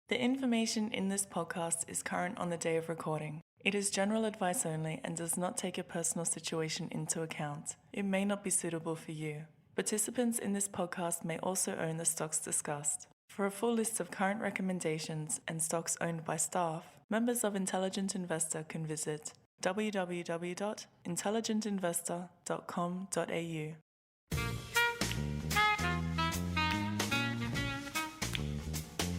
The information in this podcast is current on the day of recording. It is general advice only and does not take your personal situation into account. It may not be suitable for you. Participants in this podcast may also own the stocks discussed. For a full list of current recommendations and stocks owned by staff, members of Intelligent Investor can visit www.intelligentinvestor.com.au.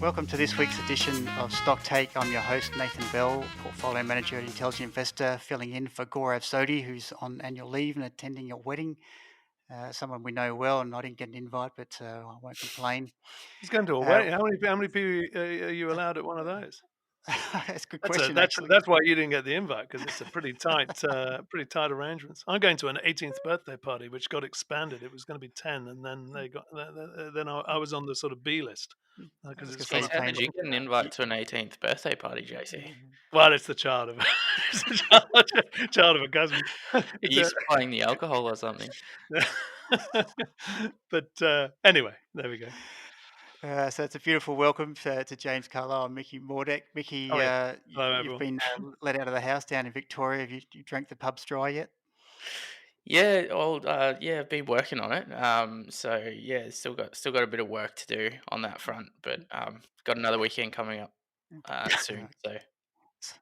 Welcome to this week's edition of Stock Take. I'm your host, Nathan Bell, Portfolio Manager at Intelligent Investor, filling in for Gaurav Sodhi, who's on annual leave and attending your wedding. Someone we know well, and I didn't get an invite, but I won't complain. He's going to a wedding. How many people are you allowed at one of those? That's a good question, That's actually. why you didn't get the invite, because it's a pretty tight arrangements. I'm going to an 18th birthday party, which got expanded. It was going to be 10, and then I was on the sort of B list because it's say, got How did you get an invite to an 18th birthday party, JC? well, it's the child of child of a cousin. Are you supplying the alcohol or something? But anyway, there we go. So it's a beautiful welcome to James Carlisle and Mickey Mordek. Mickey, Hello, you've been let out of the house down in Victoria. Have you drank the pubs dry yet? Yeah, I've been working on it. So yeah, still got a bit of work to do on that front, but got another weekend coming up soon. So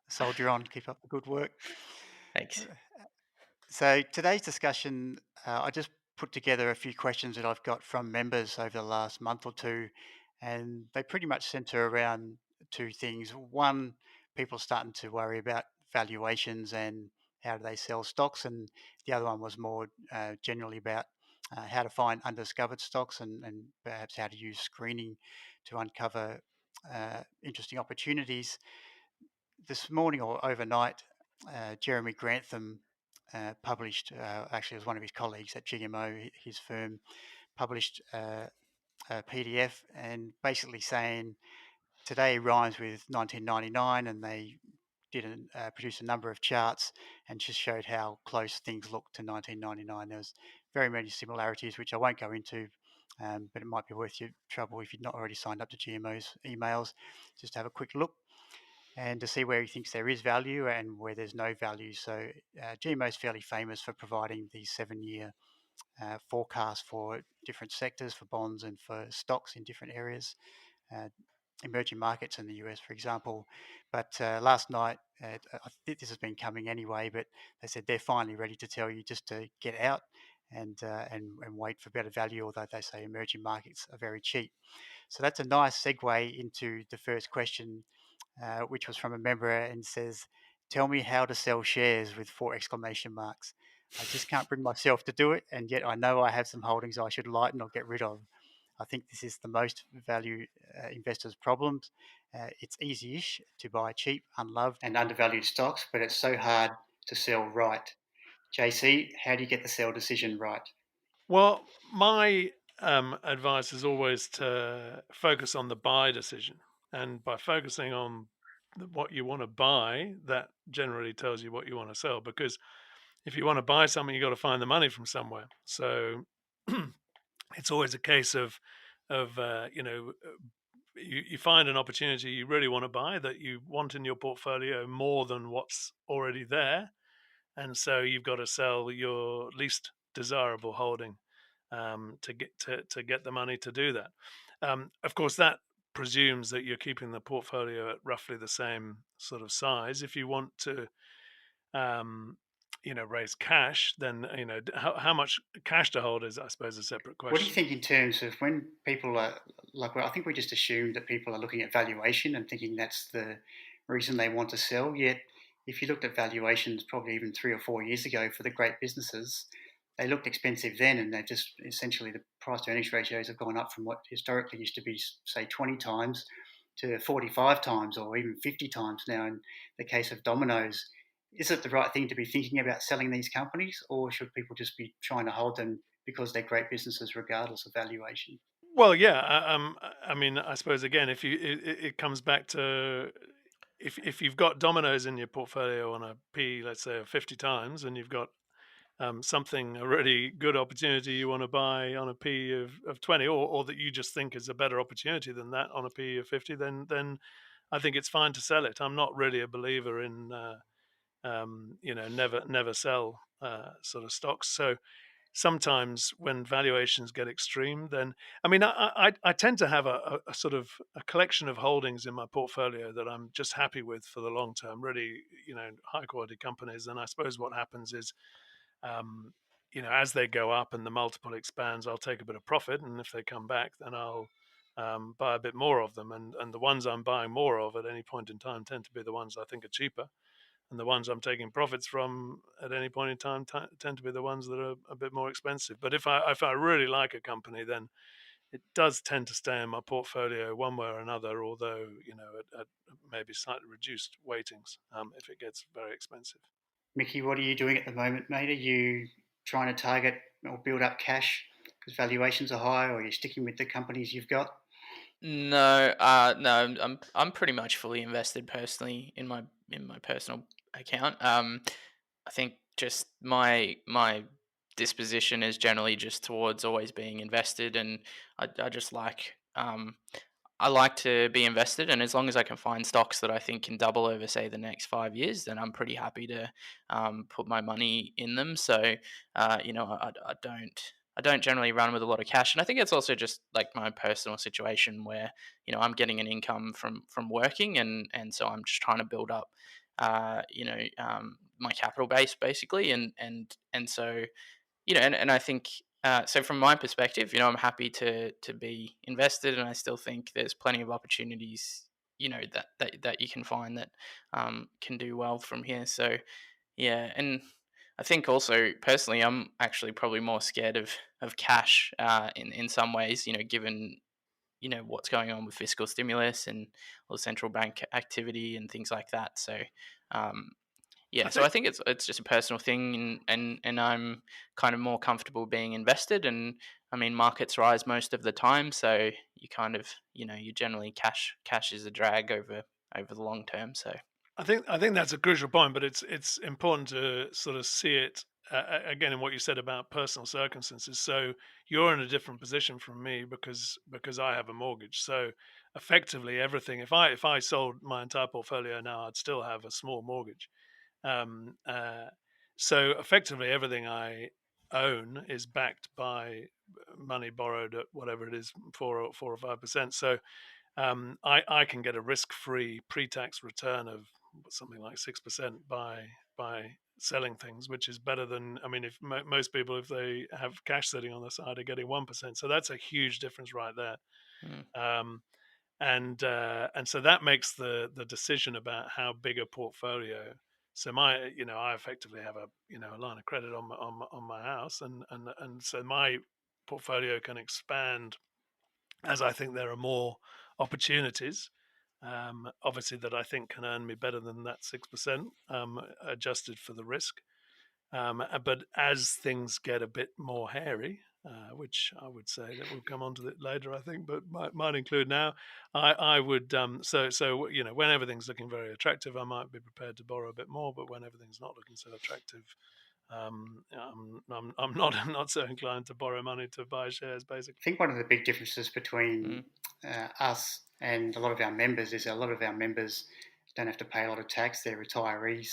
Soldier on, keep up the good work. thanks. So today's discussion, I just put together a few questions that I've got from members over the last month or two, and they pretty much center around two things. One, people starting to worry about valuations and how do they sell stocks, and the other one was more generally about how to find undiscovered stocks and perhaps how to use screening to uncover interesting opportunities. This morning or overnight, Jeremy Grantham published, actually, it was one of his colleagues at GMO, his firm, published a PDF and basically saying today rhymes with 1999, and they produced a number of charts and just showed how close things looked to 1999. There was very many similarities, which I won't go into, but it might be worth your trouble if you've not already signed up to GMO's emails, just to have a quick look and to see where he thinks there is value and where there's no value. So GMO is fairly famous for providing these 7-year forecasts for different sectors, for bonds and for stocks in different areas, emerging markets in the US, for example. But last night, I think this has been coming anyway, but they said they're finally ready to tell you just to get out and wait for better value, although they say emerging markets are very cheap. So that's a nice segue into the first question, which was from a member and says, "Tell me how to sell shares with 4 exclamation marks. I just can't bring myself to do it, and yet I know I have some holdings I should lighten or get rid of. I think this is the most value investors' problems. It's easy-ish to buy cheap, unloved and undervalued stocks, but it's so hard to sell right. JC, how do you get the sell decision right?" Well, my advice is always to focus on the buy decision, and by focusing on what you want to buy, that generally tells you what you want to sell. Because if you want to buy something, you got to find the money from somewhere. So it's always a case of you find an opportunity you really want to buy that you want in your portfolio more than what's already there, and so you've got to sell your least desirable holding to get the money to do that. Of course, that presumes that you're keeping the portfolio at roughly the same sort of size. If you want to raise cash, then how much cash to hold is, I suppose, a separate question. What do you think in terms of when people are I think we just assume that people are looking at valuation and thinking that's the reason they want to sell. Yet, if you looked at valuations probably even 3 or 4 years ago for the great businesses, they looked expensive then, and they just essentially the price to earnings ratios have gone up from what historically used to be, say, 20 times to 45 times or even 50 times now. In the case of Domino's, is it the right thing to be thinking about selling these companies, or should people just be trying to hold them because they're great businesses regardless of valuation? Well, yeah. I mean, I suppose again, if it comes back to if you've got Domino's in your portfolio on a P, let's say, of 50 times, and you've got something, a really good opportunity you want to buy on a P of 20, or that you just think is a better opportunity than that on a P of 50, then I think it's fine to sell it. I'm not really a believer in never sell sort of stocks. So sometimes when valuations get extreme, then I mean I tend to have a sort of a collection of holdings in my portfolio that I'm just happy with for the long term, really, high quality companies. And I suppose what happens is, um, as they go up and the multiple expands, I'll take a bit of profit, and if they come back, then I'll buy a bit more of them. And the ones I'm buying more of at any point in time tend to be the ones I think are cheaper, and the ones I'm taking profits from at any point in time tend to be the ones that are a bit more expensive. But if I really like a company, then it does tend to stay in my portfolio one way or another, although at maybe slightly reduced weightings if it gets very expensive. Mickey, what are you doing at the moment, mate? Are you trying to target or build up cash because valuations are high, or are you sticking with the companies you've got? No, no, I'm pretty much fully invested personally in my personal account. I think just my disposition is generally just towards always being invested, and I just like I like to be invested, and as long as I can find stocks that I think can double over, say, the next 5 years, then I'm pretty happy to put my money in them. So, I don't generally run with a lot of cash, and I think it's also just like my personal situation where I'm getting an income from working, and so I'm just trying to build up, my capital base basically, and so and I think so from my perspective, I'm happy to be invested, and I still think there's plenty of opportunities, that you can find that can do well from here. So yeah, and I think also personally, I'm actually probably more scared of cash in some ways, given what's going on with fiscal stimulus and all the central bank activity and things like that. So um, I yeah, so think I think it's just a personal thing, and I'm kind of more comfortable being invested. And I mean, markets rise most of the time, so you kind of you generally cash is a drag over the long term. So I think that's a crucial point, but it's important to sort of see it again in what you said about personal circumstances. So you're in a different position from me because I have a mortgage. So effectively, everything, if I sold my entire portfolio now, I'd still have a small mortgage. Um, uh, so effectively, everything I own is backed by money borrowed at whatever it is, 4 or 5%. So I can get a risk-free pre-tax return of something like 6% by selling things, which is better than, I mean, if most people, if they have cash sitting on the side, are getting 1%. So that's a huge difference right there. mm, Um, and so that makes the decision about how big a portfolio. So I effectively have a line of credit on my house, and so my portfolio can expand as I think there are more opportunities, obviously, that I think can earn me better than that 6%, adjusted for the risk. But as things get a bit more hairy, which I would say that we'll come on to it later, I think, but might include now, I would so when everything's looking very attractive, I might be prepared to borrow a bit more. But when everything's not looking so attractive, I'm not I'm not so inclined to borrow money to buy shares, basically. I think one of the big differences between mm, us and a lot of our members is a lot of our members don't have to pay a lot of tax. They're retirees,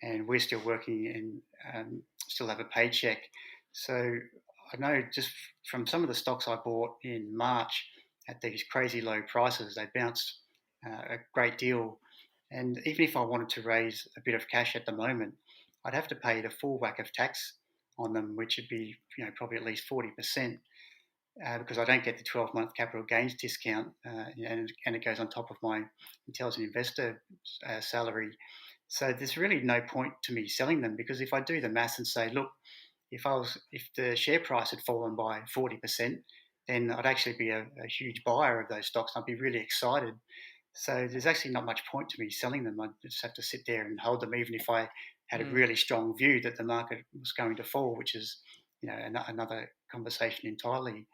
and we're still working and still have a paycheck. So I know just from some of the stocks I bought in March at these crazy low prices, they bounced a great deal. And even if I wanted to raise a bit of cash at the moment, I'd have to pay the full whack of tax on them, which would be probably at least 40%. Because I don't get the 12-month capital gains discount, and it goes on top of my intelligent investor salary. So there's really no point to me selling them, because if I do the maths and say, look, if the share price had fallen by 40%, then I'd actually be a huge buyer of those stocks. I'd be really excited. So there's actually not much point to me selling them. I just have to sit there and hold them, even if I had a mm, really strong view that the market was going to fall, which is another conversation entirely.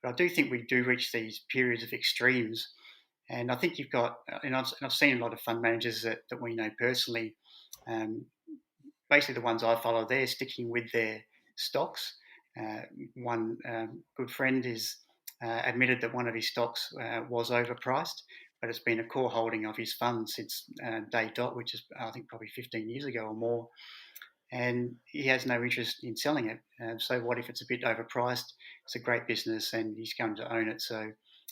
But I do think we do reach these periods of extremes. And I think you've got, and I've seen a lot of fund managers that we know personally, um, basically the ones I follow, they're sticking with their stocks. One good friend is admitted that one of his stocks was overpriced, but it's been a core holding of his fund since day dot, which is I think probably 15 years ago or more. And he has no interest in selling it. So what if it's a bit overpriced? It's a great business, and he's going to own it. So,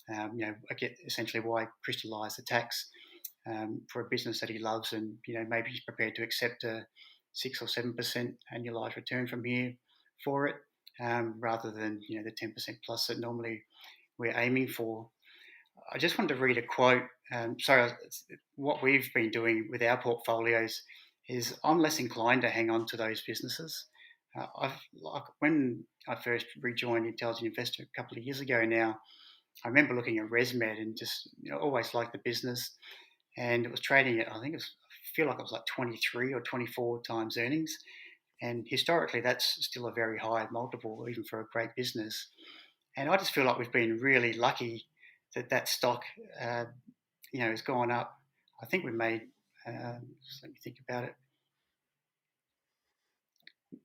I get essentially why crystallise the tax for a business that he loves, and maybe he's prepared to accept a 6 or 7% annualized return from here for it, rather than the 10% plus that normally we're aiming for. I just wanted to read a quote. What we've been doing with our portfolios is I'm less inclined to hang on to those businesses. When I first rejoined Intelligent Investor a couple of years ago now, I remember looking at ResMed and just always liked the business, and it was trading at I feel like it was like 23 or 24 times earnings, and historically that's still a very high multiple even for a great business. And I just feel like we've been really lucky that stock, has gone up. I think we made, just let me think about it,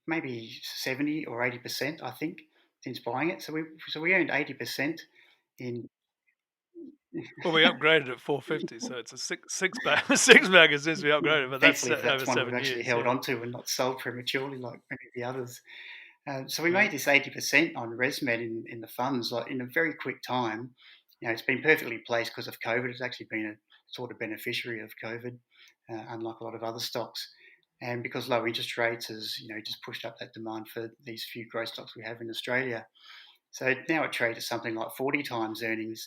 maybe 70 or 80%, I think, since buying it. So we earned 80% in. Well, we upgraded at 450, so it's a six bag six bagger since we upgraded, but that's Thankfully, over that's one we've 7 actually years. held Yeah. onto and not sold prematurely like many of the others. So we Yeah. made this 80% on ResMed in the funds like in a very quick time. It's been perfectly placed because of COVID. It's actually been a sort of beneficiary of COVID, unlike a lot of other stocks. And because low interest rates has just pushed up that demand for these few growth stocks we have in Australia. So now it trades at something like 40 times earnings.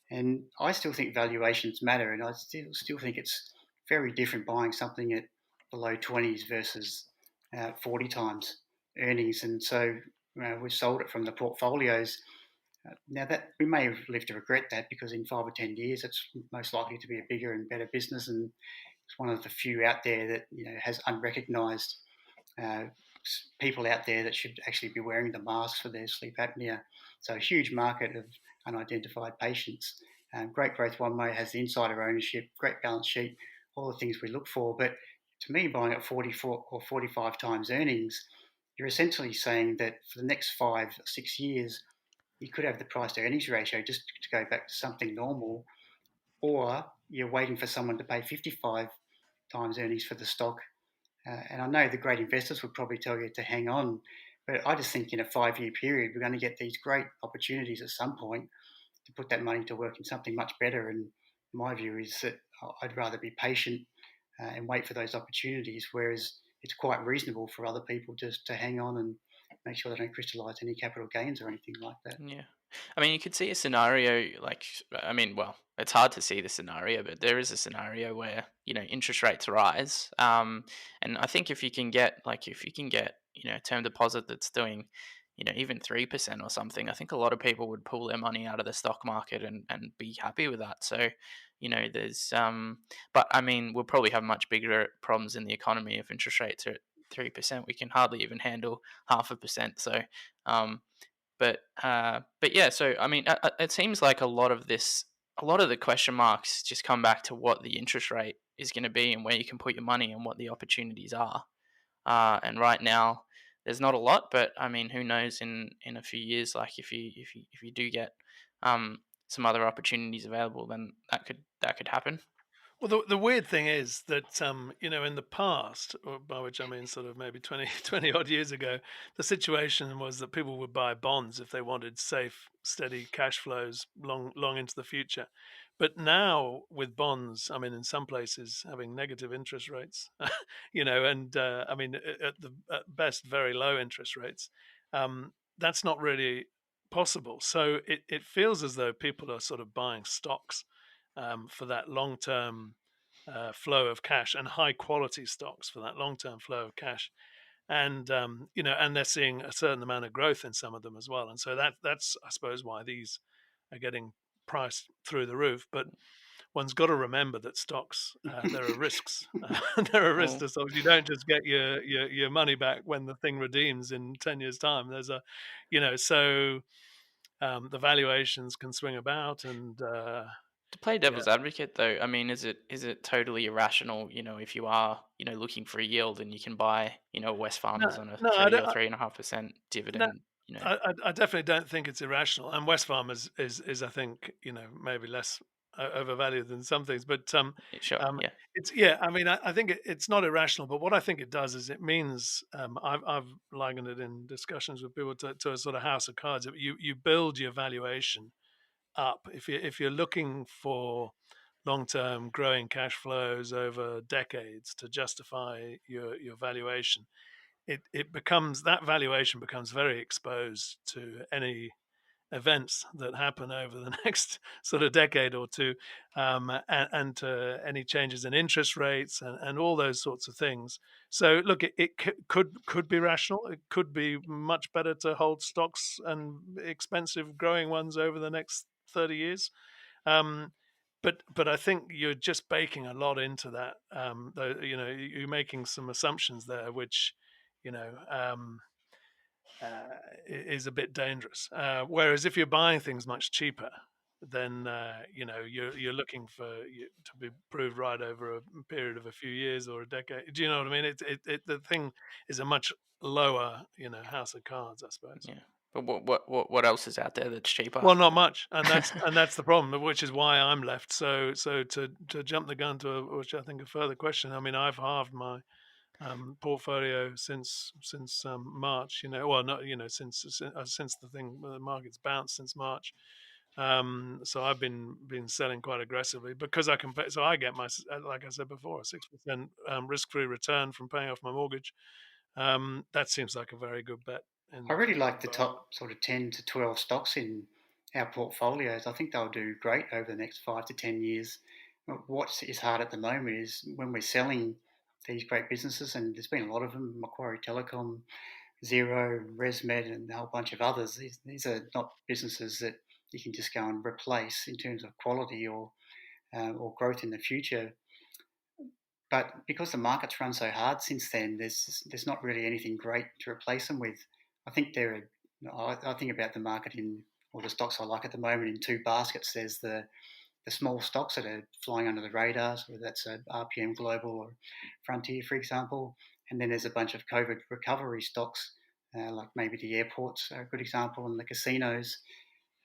And I still think valuations matter, and I still think it's very different buying something at below 20s versus 40 times earnings. And so we've sold it from the portfolios. Now that we may live to regret that, because in 5 or 10 years it's most likely to be a bigger and better business, and it's one of the few out there that has unrecognised uh, people out there that should actually be wearing the masks for their sleep apnea. So a huge market of unidentified patients. Great growth one way has the insider ownership, great balance sheet, all the things we look for. But to me, buying at 44 or 45 times earnings, you're essentially saying that for the next 5 or 6 years, you could have the price to earnings ratio just to go back to something normal, or you're waiting for someone to pay 55 times earnings for the stock. And I know the great investors would probably tell you to hang on, but I just think in a 5 year period, we're going to get these great opportunities at some point to put that money to work in something much better. And my view is that I'd rather be patient and wait for those opportunities, whereas it's quite reasonable for other people just to hang on and make sure they don't crystallise any capital gains or anything like that. Yeah. I mean, you could see a scenario like, I mean, well, it's hard to see the scenario, but there is a scenario where, interest rates rise. And I think if you can get, a term deposit that's doing, even 3% or something, I think a lot of people would pull their money out of the stock market and be happy with that. So, there's, but I mean, we'll probably have much bigger problems in the economy if interest rates are at 3%. We can hardly even handle 0.5%. So, but yeah, so I mean, it seems like a lot of the question marks just come back to what the interest rate is going to be and where you can put your money and what the opportunities are. And right now, there's not a lot, but I mean, who knows in a few years? Like if you do get some other opportunities available, then that could happen. Well, the weird thing is that, in the past, or by which I mean sort of maybe 20 odd years ago, the situation was that people would buy bonds if they wanted safe, steady cash flows long into the future. But now with bonds, I mean, in some places having negative interest rates, and I mean, at best, very low interest rates, that's not really possible. So it feels as though people are sort of buying stocks for that long term flow of cash, and high quality stocks for that long term flow of cash. And and they're seeing a certain amount of growth in some of them as well. And so that's I suppose why these are getting priced through the roof. But one's got to remember that stocks, there are risks. There are risks Well, to stocks. You don't just get your money back when the thing redeems in 10 years' time. There's so the valuations can swing about, and To play Yeah. devil's advocate, though, I mean, is it totally irrational? If you are looking for a yield and you can buy West No, Farmers on a no, I 3 or don't. 3.5% No, dividend. I definitely don't think it's irrational. And Westfarm is I think maybe less overvalued than some things, but Sure, um, yeah, it's yeah. I mean, I think it's not irrational, but what I think it does is it means I've likened it in discussions with people to a sort of house of cards. You build your valuation up if you're looking for long-term growing cash flows over decades to justify your valuation. It becomes that valuation becomes very exposed to any events that happen over the next sort of decade or two, and to any changes in interest rates and all those sorts of things. So look, it could be rational. It could be much better to hold stocks and expensive growing ones over the next 30 years. Um, but I think you're just baking a lot into that. You're making some assumptions there, which you know um, is a bit dangerous. Whereas if you're buying things much cheaper, then you're looking to be proved right over a period of a few years or a decade. Do you know what I mean? The thing is a much lower house of cards, I suppose. yeah. But what else is out there that's cheaper? Well, not much, and that's the problem, which is why I'm left. So to jump the gun to which I think a further question. I mean, I've halved my portfolio since March. Well, not since the market's bounced since March. So I've been selling quite aggressively because I can pay. So I get like I said before, a 6% risk-free return from paying off my mortgage. That seems like a very good bet I really in the like the environment. top sort of 10 to 12 stocks in our portfolios. I think they'll do great over the next 5 to 10 years. What is hard at the moment is when we're selling these great businesses, and there's been a lot of them: Macquarie Telecom, Zero, ResMed, and a whole bunch of others. These are not businesses that you can just go and replace in terms of quality or growth in the future. But because the market's run so hard since then, there's not really anything great to replace them with. I think I think about the market or the stocks I like at the moment in two baskets. There's the small stocks that are flying under the radars, whether that's a RPM Global or Frontier, for example. And then there's a bunch of COVID recovery stocks, like maybe the airports are a good example, and the casinos.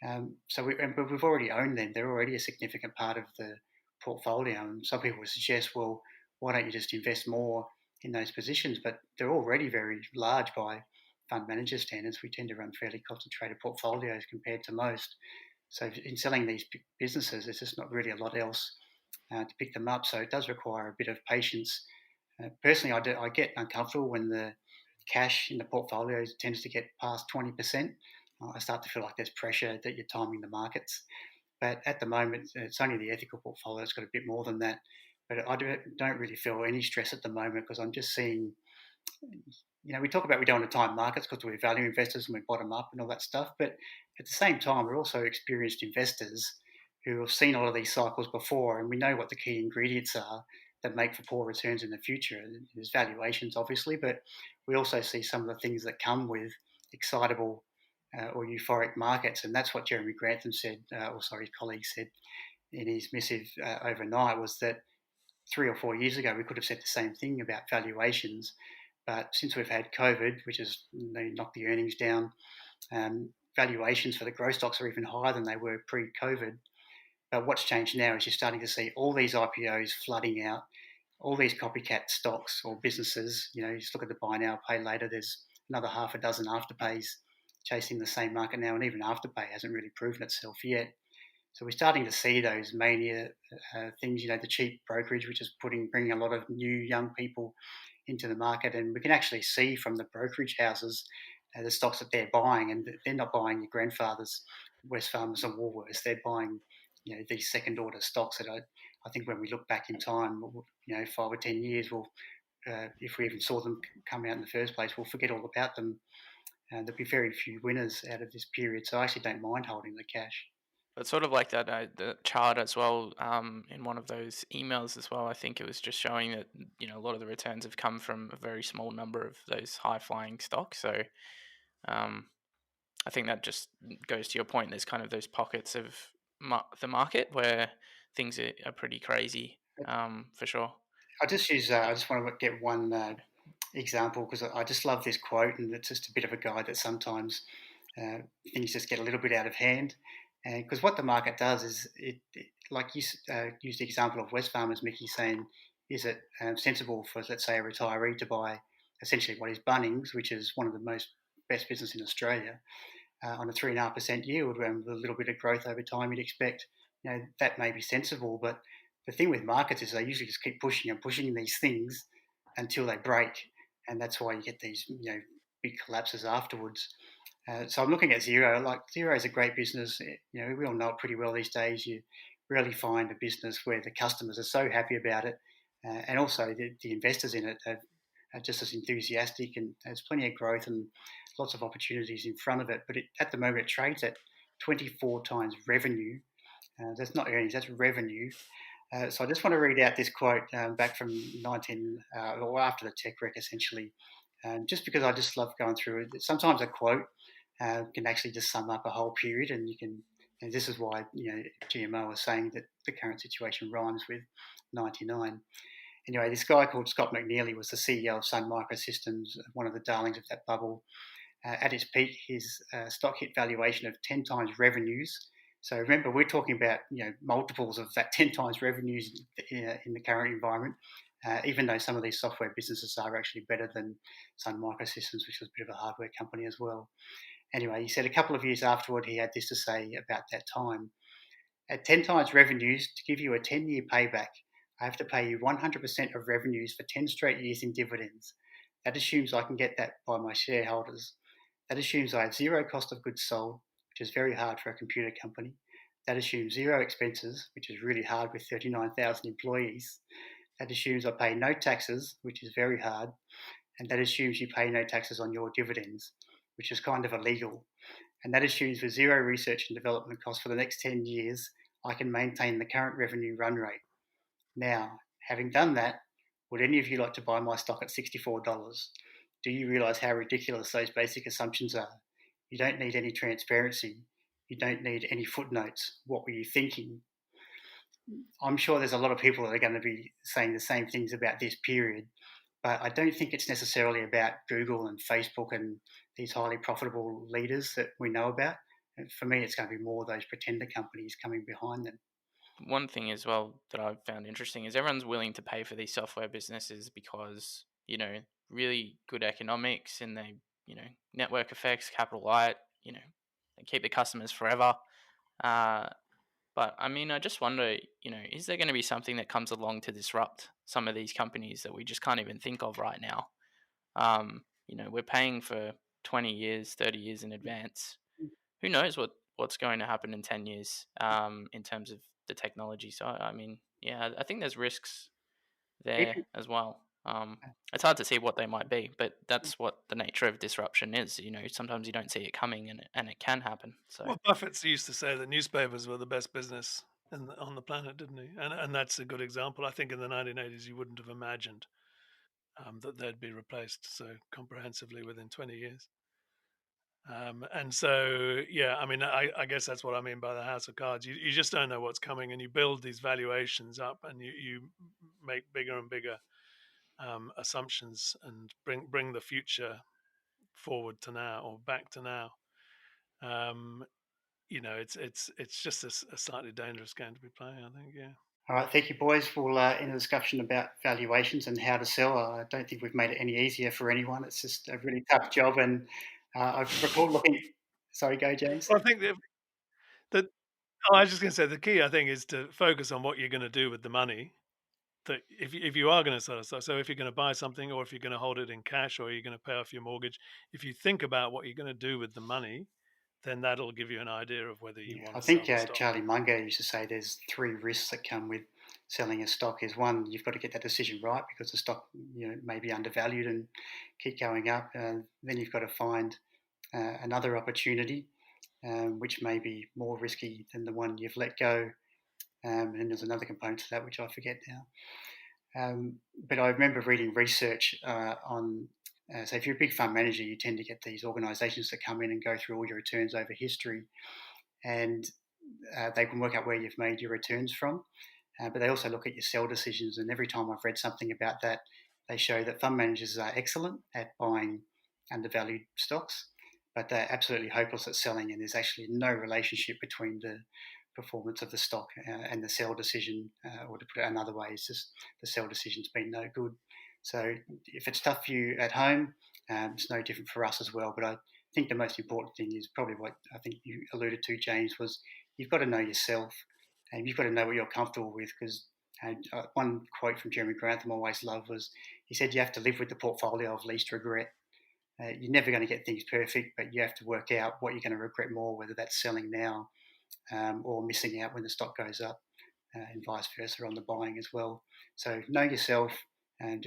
But we've already owned them. They're already a significant part of the portfolio. And some people would suggest, well, why don't you just invest more in those positions? But they're already very large by fund manager standards. We tend to run fairly concentrated portfolios compared to most. So in selling these businesses, there's just not really a lot else to pick them up. So it does require a bit of patience. Personally, I get uncomfortable when the cash in the portfolios tends to get past 20%. I start to feel like there's pressure that you're timing the markets. But at the moment, it's only the ethical portfolio that's got a bit more than that. But I don't really feel any stress at the moment because I'm just seeing, we talk about we don't want to time markets because we're value investors and we bottom up and all that stuff. But at the same time, we're also experienced investors who have seen all of these cycles before, and we know what the key ingredients are that make for poor returns in the future. There's valuations, obviously, but we also see some of the things that come with excitable or euphoric markets, and that's what Jeremy Grantham said, his colleague said in his missive overnight, was that 3 or 4 years ago we could have said the same thing about valuations, but since we've had COVID, which has knocked the earnings down, valuations for the growth stocks are even higher than they were pre-COVID. But what's changed now is you're starting to see all these IPOs flooding out, all these copycat stocks or businesses. You just look at the buy now, pay later. There's another half a dozen afterpays chasing the same market now, and even afterpay hasn't really proven itself yet. So we're starting to see those mania things, the cheap brokerage, which is bringing a lot of new young people into the market. And we can actually see from the brokerage houses the stocks that they're buying, and they're not buying your grandfather's Wesfarmers and Woolworths. They're buying, these second order stocks that I think when we look back in time, 5 or 10 years, if we even saw them come out in the first place, we'll forget all about them. There'll be very few winners out of this period. So I actually don't mind holding the cash. But sort of like that, the chart as well, in one of those emails as well. I think it was just showing that a lot of the returns have come from a very small number of those high flying stocks. So um, I think that just goes to your point. There's kind of those pockets of the market where things are pretty crazy, for sure. I just want to get one example because I just love this quote, and it's just a bit of a guide that sometimes uh, things just get a little bit out of hand. And because what the market does is like you used the example of Wesfarmers, Mickey, saying, is it sensible for, let's say, a retiree to buy essentially what is Bunnings, which is one of the most best business in Australia, on a 3.5% yield, with a little bit of growth over time, you'd expect, that may be sensible. But the thing with markets is they usually just keep pushing and pushing these things until they break, and that's why you get these, big collapses afterwards. So I'm looking at Xero. Like, Xero is a great business. We all know it pretty well these days. You rarely find a business where the customers are so happy about it, and also the investors in it are just as enthusiastic, and there's plenty of growth and lots of opportunities in front of it. But at the moment, it trades at 24 times revenue. That's not earnings, that's revenue. So I just want to read out this quote back from or after the tech wreck, essentially, just because I just love going through it. Sometimes a quote can actually just sum up a whole period, and and this is why GMO is saying that the current situation rhymes with 99. Anyway, this guy called Scott McNealy was the CEO of Sun Microsystems, one of the darlings of that bubble. At its peak, his stock hit valuation of 10 times revenues. So remember, we're talking about multiples of that 10 times revenues in the current environment. Even though some of these software businesses are actually better than Sun Microsystems, which was a bit of a hardware company as well. Anyway, he said a couple of years afterward, he had this to say about that time. At 10 times revenues, to give you a 10-year payback, I have to pay you 100% of revenues for 10 straight years in dividends. That assumes I can get that by my shareholders. That assumes I have zero cost of goods sold, which is very hard for a computer company. That assumes zero expenses, which is really hard with 39,000 employees. That assumes I pay no taxes, which is very hard. And that assumes you pay no taxes on your dividends, which is kind of illegal. And that assumes with zero research and development costs for the next 10 years, I can maintain the current revenue run rate. Now, having done that, would any of you like to buy my stock at $64? Do you realise how ridiculous those basic assumptions are? You don't need any transparency. You don't need any footnotes. What were you thinking? I'm sure there's a lot of people that are going to be saying the same things about this period, but I don't think it's necessarily about Google and Facebook and these highly profitable leaders that we know about. And for me, it's going to be more those pretender companies coming behind them. One thing as well that I've found interesting is everyone's willing to pay for these software businesses because, really good economics, and they, network effects, capital light, they keep the customers forever. But I mean, I just wonder, is there going to be something that comes along to disrupt some of these companies that we just can't even think of right now? We're paying for 20 years, 30 years in advance. Who knows what's going to happen in 10 years in terms of the technology. So, I mean, yeah, I think there's risks there Even, as well. It's hard to see what they might be, but that's what the nature of disruption is. Sometimes you don't see it coming, and it can happen. So, Well, Buffett used to say that newspapers were the best business on the planet, didn't he? And that's a good example. I think in the 1980s, you wouldn't have imagined that they'd be replaced so comprehensively within 20 years. And so, yeah, I mean, I guess that's what I mean by the house of cards. You just don't know what's coming, and you build these valuations up, and you make bigger and bigger assumptions, and bring the future forward to now or back to now. Um, it's just a slightly dangerous game to be playing, I think. Yeah. All right, thank you, boys. We'll end the discussion about valuations and how to sell. I don't think we've made it any easier for anyone. It's just a really tough job, and I've recalled looking. Sorry, go, James. Well, I think that I was just going to say the key, I think, is to focus on what you're going to do with the money. That if you are going to sell a stock, so if you're going to buy something, or if you're going to hold it in cash, or you're going to pay off your mortgage, if you think about what you're going to do with the money, then that'll give you an idea of whether you Yeah, want I to sell think the stock. Charlie Munger used to say there's three risks that come with selling a stock. Is one, you've got to get that decision right because the stock may be undervalued and keep going up. Then you've got to find another opportunity, which may be more risky than the one you've let go. And there's another component to that which I forget now. But I remember reading research on. So if you're a big fund manager, you tend to get these organisations that come in and go through all your returns over history. And they can work out where you've made your returns from. But they also look at your sell decisions. And every time I've read something about that, they show that fund managers are excellent at buying undervalued stocks, but they're absolutely hopeless at selling. And there's actually no relationship between the performance of the stock and the sell decision, or to put it another way, it's just the sell decision's been no good. So if it's tough for you at home, it's no different for us as well. But I think the most important thing is probably what I think you alluded to, James, was you've got to know yourself and you've got to know what you're comfortable with. Because one quote from Jeremy Grantham I always loved was, he said, you have to live with the portfolio of least regret. You're never going to get things perfect, but you have to work out what you're going to regret more, whether that's selling now or missing out when the stock goes up, and vice versa on the buying as well. So know yourself and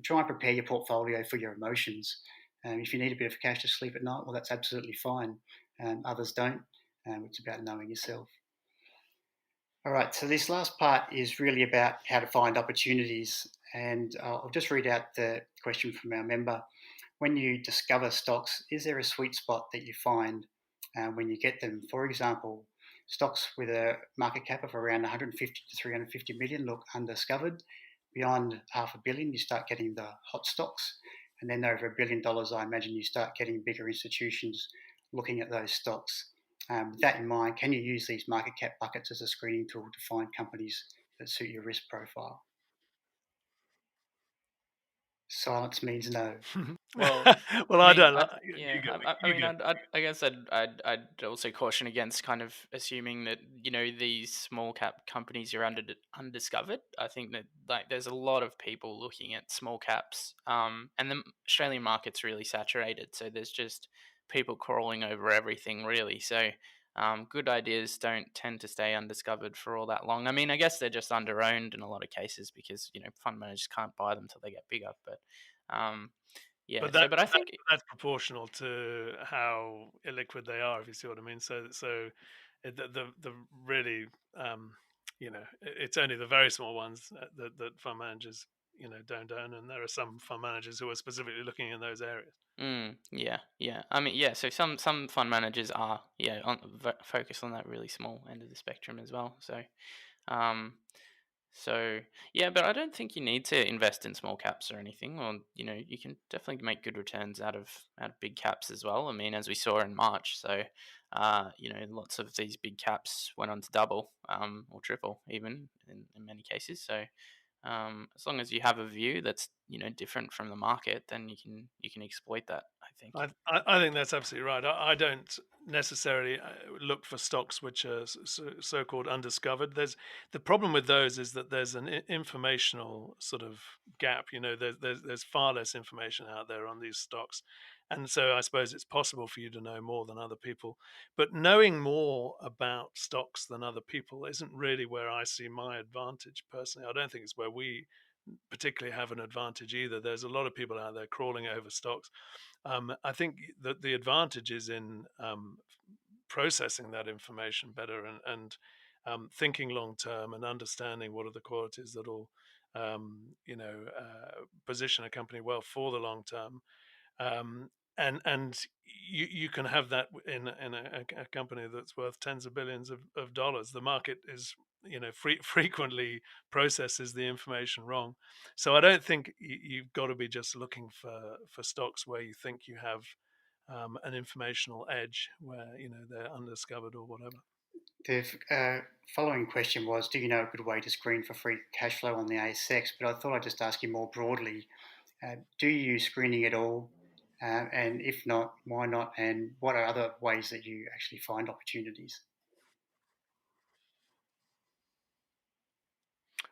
try and prepare your portfolio for your emotions. If you need a bit of cash to sleep at night, well, that's absolutely fine. Others don't. It's about knowing yourself. All right, so this last part is really about how to find opportunities. And I'll just read out the question from our member. When you discover stocks, is there a sweet spot that you find when you get them? For example, stocks with a market cap of around 150 to 350 million look undiscovered. Beyond $500 million, you start getting the hot stocks. And then over $1 billion, I imagine you start getting bigger institutions looking at those stocks. With that in mind, can you use these market cap buckets as a screening tool to find companies that suit your risk profile? Silence means no. Well, Well, I I mean, don't. yeah, You go. I You mean, go. I guess I'd also caution against kind of assuming that these small cap companies are undiscovered. I think that like there's a lot of people looking at small caps, and the Australian market's really saturated, so there's just people crawling over everything really. So, good ideas don't tend to stay undiscovered for all that long. I mean, I guess they're just under-owned in a lot of cases because fund managers can't buy them till they get bigger, but. Um, yeah. But So, but I think that's proportional to how illiquid they are, if you see what I mean. So the really it's only the very small ones that fund managers don't own, and there are some fund managers who are specifically looking in those areas. yeah. I mean, yeah. So some fund managers are focused on that really small end of the spectrum as well. Um, So yeah, but I don't think you need to invest in small caps or anything. Or you can definitely make good returns out of big caps as well. I mean, as we saw in March. So lots of these big caps went on to double, or triple even in many cases. So as long as you have a view that's different from the market, then you can exploit that, I think. I think that's absolutely right. I don't necessarily look for stocks which are so-called undiscovered. The problem with those is that there's an informational sort of gap. There's far less information out there on these stocks, and so I suppose it's possible for you to know more than other people. But knowing more about stocks than other people isn't really where I see my advantage personally. I don't think it's where we particularly have an advantage either. There's a lot of people out there crawling over stocks. I think that the advantage is in processing that information better and thinking long term and understanding what are the qualities that will position a company well for the long term. Um, and you can have that in a company that's worth tens of billions of dollars. The market is frequently processes the information wrong, so I don't think you've got to be just looking for stocks where you think you have an informational edge, where they're undiscovered or whatever. The following question was, do you know a good way to screen for free cash flow on the ASX? But I thought I'd just ask you more broadly, do you use screening at all? And if not, why not? And what are other ways that you actually find opportunities?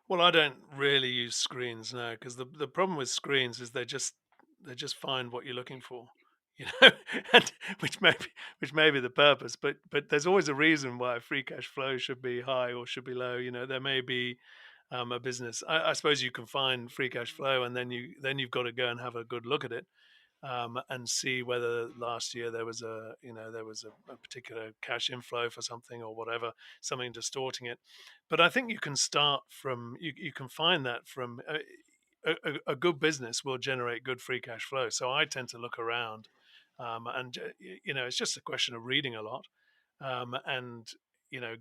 Well, I don't really use screens now, because the problem with screens is they just find what you're looking for, you know, and which may be the purpose, but there's always a reason why free cash flow should be high or should be low. There may be a business. I suppose you can find free cash flow, and then you've got to go and have a good look at it, and see whether last year there was a particular cash inflow for something or whatever, something distorting it. But I think you can start from you can find that from a good business will generate good free cash flow. So I tend to look around, and it's just a question of reading a lot, and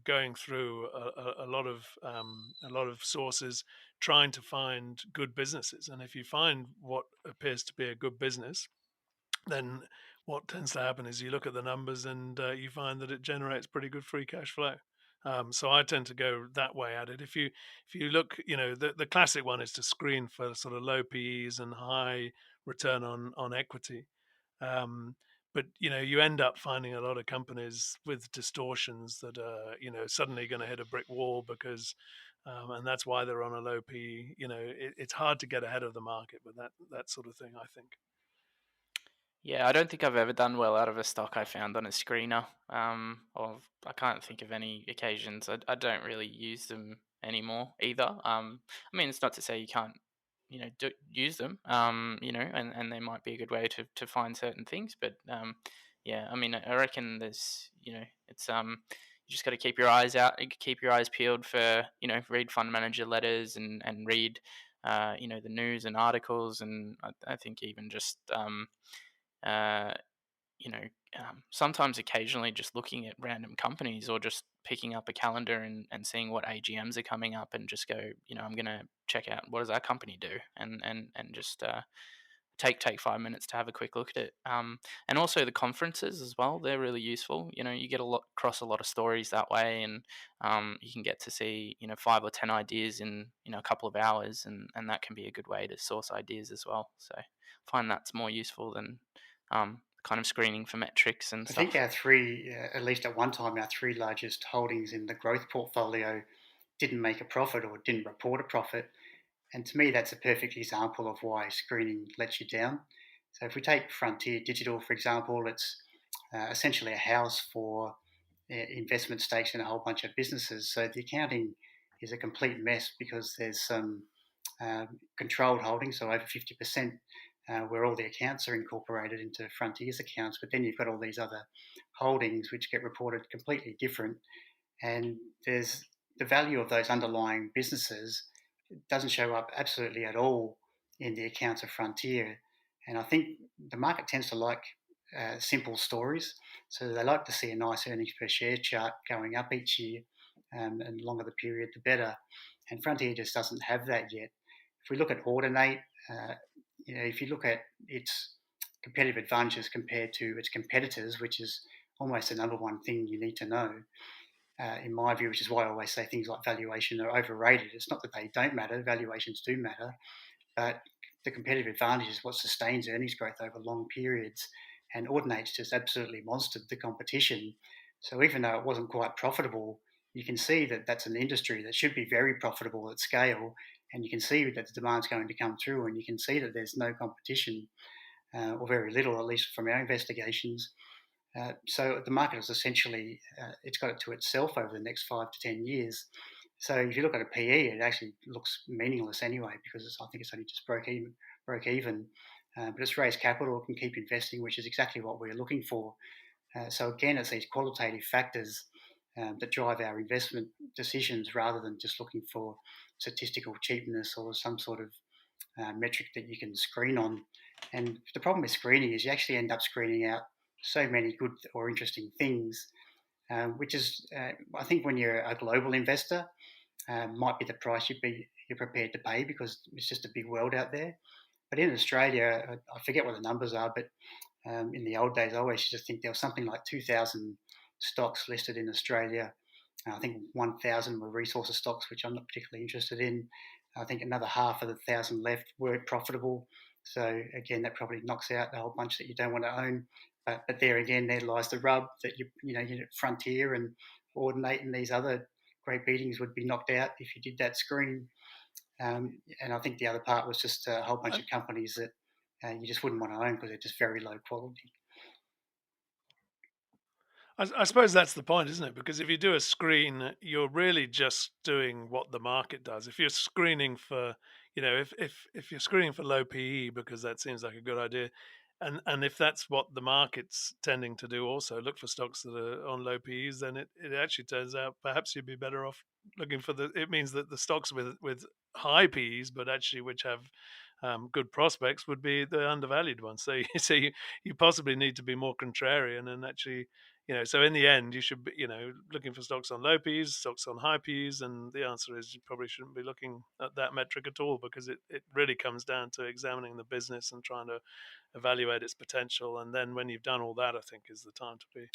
going through a lot of sources, trying to find good businesses. And if you find what appears to be a good business, then what tends to happen is you look at the numbers and you find that it generates pretty good free cash flow. So I tend to go that way at it. If you look, the classic one is to screen for sort of low PEs and high return on equity. Um, but you end up finding a lot of companies with distortions that are suddenly going to hit a brick wall because, and that's why they're on a low PE. It's hard to get ahead of the market with that sort of thing, I think. Yeah, I don't think I've ever done well out of a stock I found on a screener. Or I can't think of any occasions. I don't really use them anymore either. I mean, it's not to say you can't, use them. And they might be a good way to find certain things. But yeah, I mean, I reckon there's, it's you just got to keep your eyes out, keep your eyes peeled for, read fund manager letters and read, the news and articles, and I think even just uh, you know, sometimes occasionally just looking at random companies or just picking up a calendar and seeing what AGMs are coming up and just go, I'm going to check out what does that company do and just take 5 minutes to have a quick look at it. And also the conferences as well, they're really useful. You get across a lot of stories that way, and you can get to see 5 or 10 ideas in a couple of hours, and that can be a good way to source ideas as well. So I find that's more useful than kind of screening for metrics and I stuff. think our three, at least at one time, our three largest holdings in the growth portfolio didn't make a profit or didn't report a profit. And to me, that's a perfect example of why screening lets you down. So if we take Frontier Digital, for example, it's essentially a house for investment stakes in a whole bunch of businesses. So the accounting is a complete mess because there's some controlled holdings, so over 50%, where all the accounts are incorporated into Frontier's accounts. But then you've got all these other holdings which get reported completely different. And there's the value of those underlying businesses doesn't show up absolutely at all in the accounts of Frontier. And I think the market tends to like simple stories. So they like to see a nice earnings per share chart going up each year, and the longer the period, the better. And Frontier just doesn't have that yet. If we look at Audinate, if you look at its competitive advantages compared to its competitors, which is almost the number one thing you need to know, in my view, which is why I always say things like valuation are overrated. It's not that they don't matter, valuations do matter, but the competitive advantage is what sustains earnings growth over long periods. And Audinate's just absolutely monstered the competition. So even though it wasn't quite profitable, you can see that that's an industry that should be very profitable at scale. And you can see that the demand's going to come through, and you can see that there's no competition, or very little, at least from our investigations. So the market is essentially, it's got it to itself over the next 5 to 10 years. So if you look at a PE, it actually looks meaningless anyway because I think it's only just broke even. But it's raised capital, it can keep investing, which is exactly what we're looking for. So again, it's these qualitative factors that drive our investment decisions rather than just looking for statistical cheapness or some sort of metric that you can screen on. And the problem with screening is you actually end up screening out so many good or interesting things, which is, I think, when you're a global investor, might be the price you're prepared to pay because it's just a big world out there. But in Australia, I forget what the numbers are, but in the old days, I always used to think there was something like 2,000 stocks listed in Australia. I think 1,000 were resources stocks, which I'm not particularly interested in. I think another half of the 1,000 left weren't profitable. So again, that probably knocks out a whole bunch that you don't want to own. But there again, there lies the rub that Frontier and Audinate and these other great beatings would be knocked out if you did that screen. And I think the other part was just a whole bunch of companies that you just wouldn't want to own because they're just very low quality. I suppose that's the point, isn't it? Because if you do a screen, you're really just doing what the market does. If you're screening for, if you're screening for low PE because that seems like a good idea, and if that's what the market's tending to do, also look for stocks that are on low PEs, then it actually turns out perhaps you'd be better off looking for It means that the stocks with high PEs, but actually which have good prospects, would be the undervalued ones. So you possibly need to be more contrarian and actually So in the end, you should be, looking for stocks on low Ps, stocks on high Ps, and the answer is you probably shouldn't be looking at that metric at all, because it really comes down to examining the business and trying to evaluate its potential. And then when you've done all that, I think is the time to be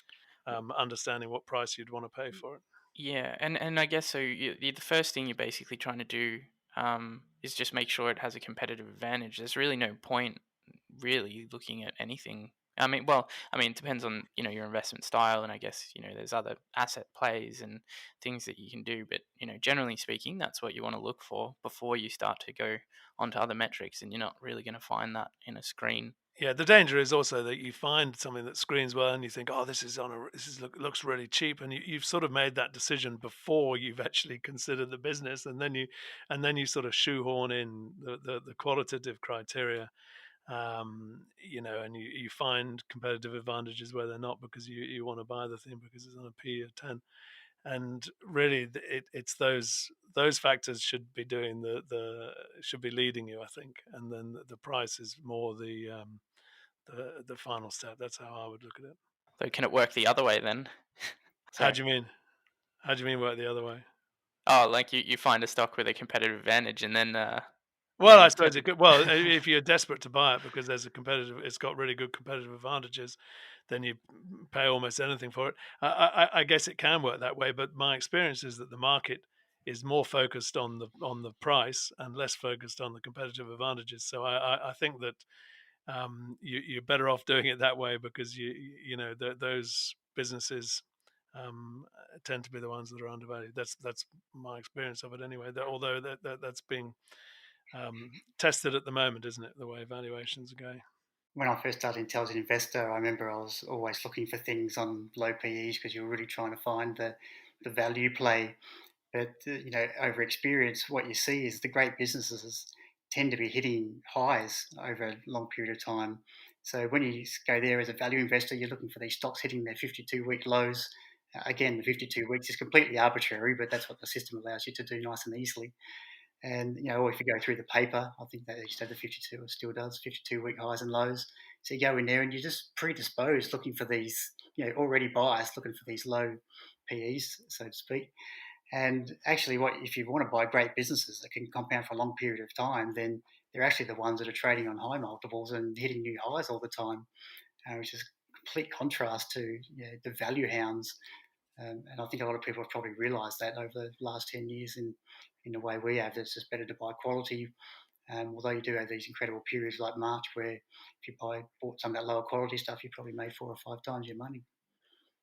understanding what price you'd want to pay for it. Yeah, and I guess so. The first thing you're basically trying to do is just make sure it has a competitive advantage. There's really no point really looking at anything. It depends on your investment style, and I guess there's other asset plays and things that you can do. But generally speaking, that's what you want to look for before you start to go onto other metrics, and you're not really going to find that in a screen. Yeah, the danger is also that you find something that screens well, and you think, "Oh, looks really cheap," and you've sort of made that decision before you've actually considered the business, and then you sort of shoehorn in the qualitative criteria, and you find competitive advantages where they're not, because you want to buy the thing because it's on a P of 10. And really, it's those factors should be doing should be leading you, I think, and then the price is more the final step. That's how I would look at it. So can it work the other way then? How Sorry. do you mean? How do you mean work the other way? Oh, like you find a stock with a competitive advantage, and then Well, I suppose it could. Well, if you're desperate to buy it because it's got really good competitive advantages, then you pay almost anything for it. I guess it can work that way, but my experience is that the market is more focused on the price and less focused on the competitive advantages. So I think that you're better off doing it that way, because those businesses tend to be the ones that are undervalued. That's my experience of it anyway. Although that's being tested at the moment, isn't it? The way valuations are going. When I first started Intelligent Investor, I remember I was always looking for things on low PEs because you were really trying to find the value play. But over experience, what you see is the great businesses tend to be hitting highs over a long period of time. So when you go there as a value investor, you're looking for these stocks hitting their 52-week lows. Again, the 52 weeks is completely arbitrary, but that's what the system allows you to do nice and easily. And or if you go through the paper, I think that used to have the 52, it still does, 52-week highs and lows. So you go in there and you're just predisposed, looking for these, already biased, looking for these low PEs, so to speak. And actually, if you want to buy great businesses that can compound for a long period of time, then they're actually the ones that are trading on high multiples and hitting new highs all the time, which is complete contrast to the value hounds. And I think a lot of people have probably realised that over the last 10 years in the way we have. It's just better to buy quality. Although you do have these incredible periods like March where if you bought some of that lower quality stuff, you probably made 4 or 5 times your money.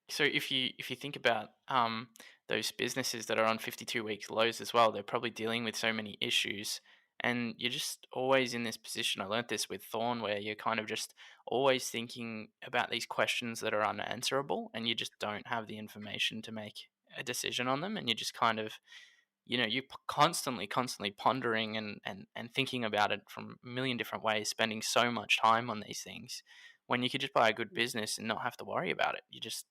So if you think about those businesses that are on 52-week lows as well, they're probably dealing with so many issues, and you're just always in this position. I learned this with Thorn, where you're kind of just always thinking about these questions that are unanswerable, and you just don't have the information to make a decision on them, and you just kind of you constantly pondering and thinking about it from a million different ways, spending so much time on these things, when you could just buy a good business and not have to worry about it. You just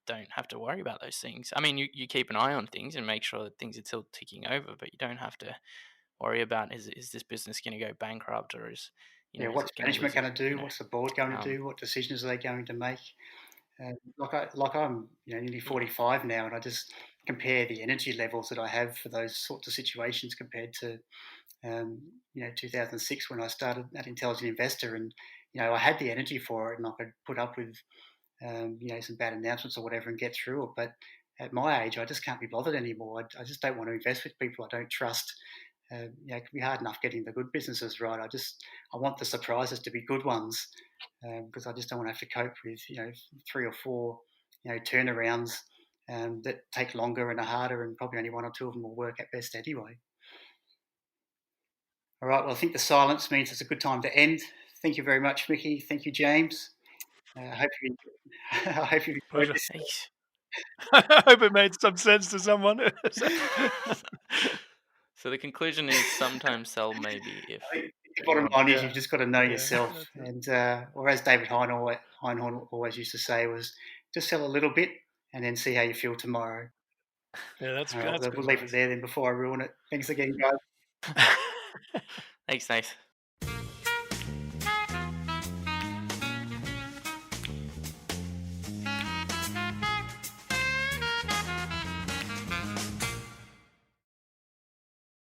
don't have to worry about those things. I mean, you keep an eye on things and make sure that things are still ticking over, but you don't have to worry about is this business going to go bankrupt, or is is What's it going to management lose going to do? it? What's the board going to Um, do? What decisions are they going to make? I'm nearly 45 now, and I just compare the energy levels that I have for those sorts of situations compared to 2006 when I started at Intelligent Investor, and I had the energy for it, and I could put up with some bad announcements or whatever and get through it. But at my age, I just can't be bothered anymore. I just don't want to invest with people I don't trust. It can be hard enough getting the good businesses right. I want the surprises to be good ones, because I just don't want to have to cope with 3 or 4 turnarounds that take longer and are harder, and probably only 1 or 2 of them will work at best anyway. All right. Well, I think the silence means it's a good time to end. Thank you very much, Mickey. Thank you, James. I hope you I hope you enjoyed Pleasure. this. thanks. I hope it made some sense to someone. So the conclusion is sometimes sell maybe I if think the you're bottom on a line is Yeah, you've just got to know yeah, yourself. that's it. And or as David Einhorn always used to say, was just sell a little bit and then see how you feel tomorrow. Yeah, that's All right, that's we'll good leave it advice. there then before I ruin it. Thanks again, guys. Thanks, Nate.